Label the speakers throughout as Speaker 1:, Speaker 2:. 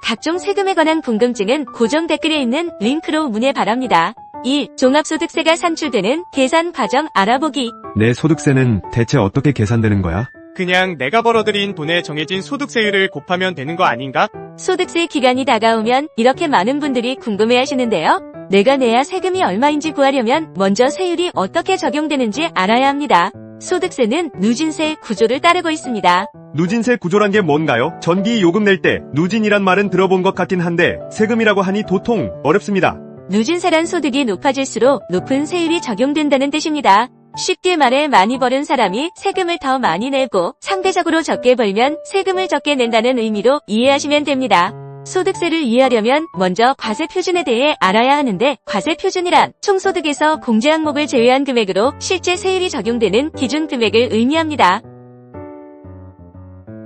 Speaker 1: 각종 세금에 관한 궁금증은 고정 댓글에 있는 링크로 문의 바랍니다. 1. 종합소득세가 산출되는 계산 과정 알아보기.
Speaker 2: 내 소득세는 대체 어떻게 계산되는 거야?
Speaker 3: 그냥 내가 벌어들인 돈에 정해진 소득세율을 곱하면 되는 거 아닌가?
Speaker 1: 소득세 기간이 다가오면 이렇게 많은 분들이 궁금해하시는데요. 내가 내야 세금이 얼마인지 구하려면 먼저 세율이 어떻게 적용되는지 알아야 합니다. 소득세는 누진세 구조를 따르고 있습니다.
Speaker 2: 누진세 구조란 게 뭔가요? 전기 요금 낼 때 누진이란 말은 들어본 것 같긴 한데 세금이라고 하니 도통 어렵습니다.
Speaker 1: 누진세란 소득이 높아질수록 높은 세율이 적용된다는 뜻입니다. 쉽게 말해 많이 벌은 사람이 세금을 더 많이 내고 상대적으로 적게 벌면 세금을 적게 낸다는 의미로 이해하시면 됩니다. 소득세를 이해하려면 먼저 과세표준에 대해 알아야 하는데 과세표준이란 총소득에서 공제 항목을 제외한 금액으로 실제 세율이 적용되는 기준 금액을 의미합니다.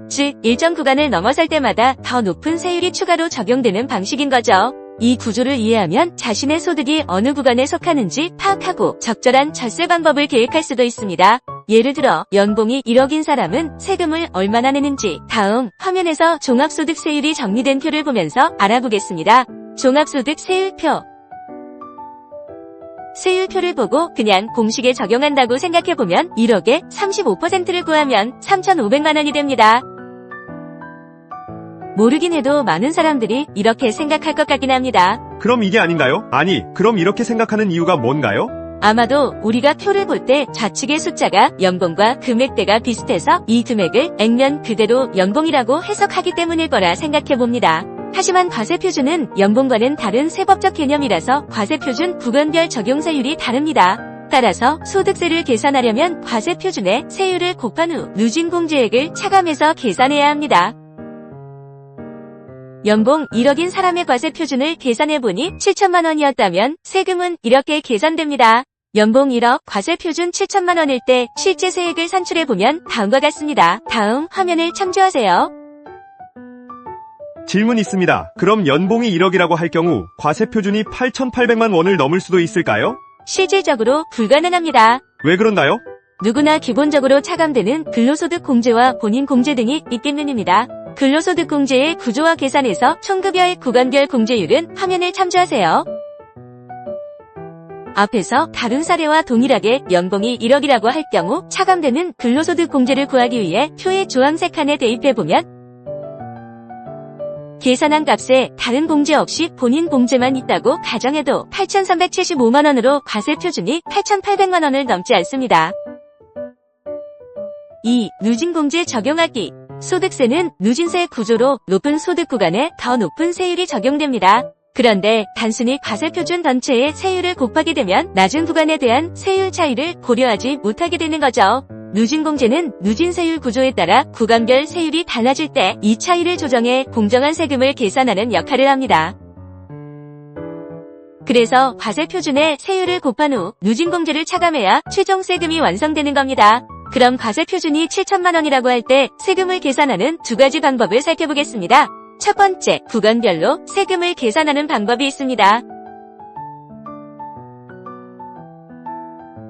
Speaker 1: 즉, 일정 구간을 넘어설 때마다 더 높은 세율이 추가로 적용되는 방식인 거죠. 이 구조를 이해하면 자신의 소득이 어느 구간에 속하는지 파악하고 적절한 절세 방법을 계획할 수도 있습니다. 예를 들어 연봉이 1억인 사람은 세금을 얼마나 내는지 다음 화면에서 종합소득세율이 정리된 표를 보면서 알아보겠습니다. 종합소득세율표. 세율표를 보고 그냥 공식에 적용한다고 생각해보면 1억에 35%를 구하면 3,500만 원이 됩니다. 모르긴 해도 많은 사람들이 이렇게 생각할 것 같긴 합니다.
Speaker 2: 그럼 이게 아닌가요? 아니, 그럼 이렇게 생각하는 이유가 뭔가요?
Speaker 1: 아마도 우리가 표를 볼 때 좌측의 숫자가 연봉과 금액대가 비슷해서 이 금액을 액면 그대로 연봉이라고 해석하기 때문일 거라 생각해봅니다. 하지만 과세표준은 연봉과는 다른 세법적 개념이라서 과세표준 구간별 적용세율이 다릅니다. 따라서 소득세를 계산하려면 과세표준에 세율을 곱한 후 누진공제액을 차감해서 계산해야 합니다. 연봉 1억인 사람의 과세표준을 계산해보니 7천만 원이었다면 세금은 이렇게 계산됩니다. 연봉 1억, 과세표준 7천만 원일 때 실제 세액을 산출해보면 다음과 같습니다. 다음 화면을 참조하세요.
Speaker 2: 질문 있습니다. 그럼 연봉이 1억이라고 할 경우 과세표준이 8,800만 원을 넘을 수도 있을까요?
Speaker 1: 실질적으로 불가능합니다.
Speaker 2: 왜 그런가요?
Speaker 1: 누구나 기본적으로 차감되는 근로소득 공제와 본인 공제 등이 있기 때문입니다. 근로소득 공제의 구조와 계산에서 총급여의 구간별 공제율은 화면을 참조하세요. 앞에서 다룬 사례와 동일하게 연봉이 1억이라고 할 경우 차감되는 근로소득 공제를 구하기 위해 표의 주황색 칸에 대입해보면 계산한 값에 다른 공제 없이 본인 공제만 있다고 가정해도 8,375만 원으로 과세표준이 8,800만 원을 넘지 않습니다. 2. 누진공제 적용하기. 소득세는 누진세 구조로 높은 소득 구간에 더 높은 세율이 적용됩니다. 그런데 단순히 과세표준 전체의 세율을 곱하게 되면 낮은 구간에 대한 세율 차이를 고려하지 못하게 되는 거죠. 누진공제는 누진세율 구조에 따라 구간별 세율이 달라질 때 이 차이를 조정해 공정한 세금을 계산하는 역할을 합니다. 그래서 과세표준에 세율을 곱한 후 누진공제를 차감해야 최종 세금이 완성되는 겁니다. 그럼 과세표준이 7천만 원이라고 할 때 세금을 계산하는 두 가지 방법을 살펴보겠습니다. 첫 번째, 구간별로 세금을 계산하는 방법이 있습니다.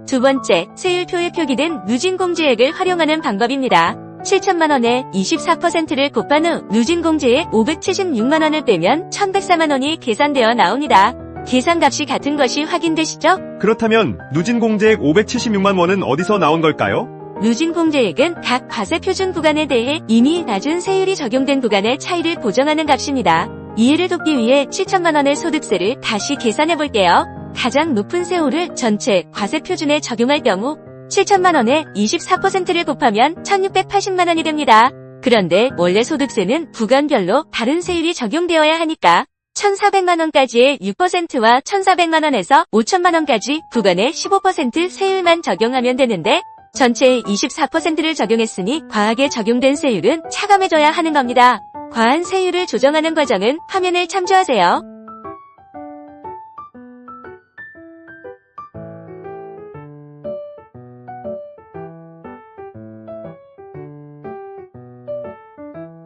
Speaker 1: 두 번째, 세율표에 표기된 누진공제액을 활용하는 방법입니다. 7천만 원에 24%를 곱한 후 누진공제액 576만 원을 빼면 1,104만 원이 계산되어 나옵니다. 계산값이 같은 것이 확인되시죠?
Speaker 2: 그렇다면 누진공제액 576만 원은 어디서 나온 걸까요?
Speaker 1: 누진공제액은 각 과세표준 구간에 대해 이미 낮은 세율이 적용된 구간의 차이를 보정하는 값입니다. 이해를 돕기 위해 7천만 원의 소득세를 다시 계산해 볼게요. 가장 높은 세율을 전체 과세표준에 적용할 경우 7천만 원에 24%를 곱하면 1,680만 원이 됩니다. 그런데 원래 소득세는 구간별로 다른 세율이 적용되어야 하니까 1,400만 원까지의 6%와 1,400만 원에서 5천만 원까지 구간의 15% 세율만 적용하면 되는데 전체의 24%를 적용했으니 과하게 적용된 세율은 차감해줘야 하는 겁니다. 과한 세율을 조정하는 과정은 화면을 참조하세요.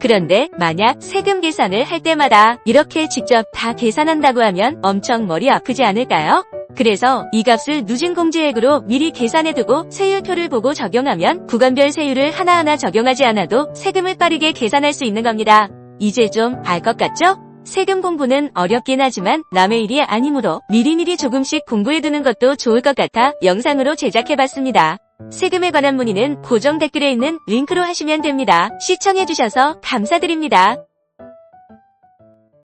Speaker 1: 그런데 만약 세금 계산을 할 때마다 이렇게 직접 다 계산한다고 하면 엄청 머리 아프지 않을까요? 그래서 이 값을 누진공제액으로 미리 계산해두고 세율표를 보고 적용하면 구간별 세율을 하나하나 적용하지 않아도 세금을 빠르게 계산할 수 있는 겁니다. 이제 좀 알 것 같죠? 세금 공부는 어렵긴 하지만 남의 일이 아니므로 미리미리 조금씩 공부해두는 것도 좋을 것 같아 영상으로 제작해봤습니다. 세금에 관한 문의는 고정 댓글에 있는 링크로 하시면 됩니다. 시청해주셔서 감사드립니다.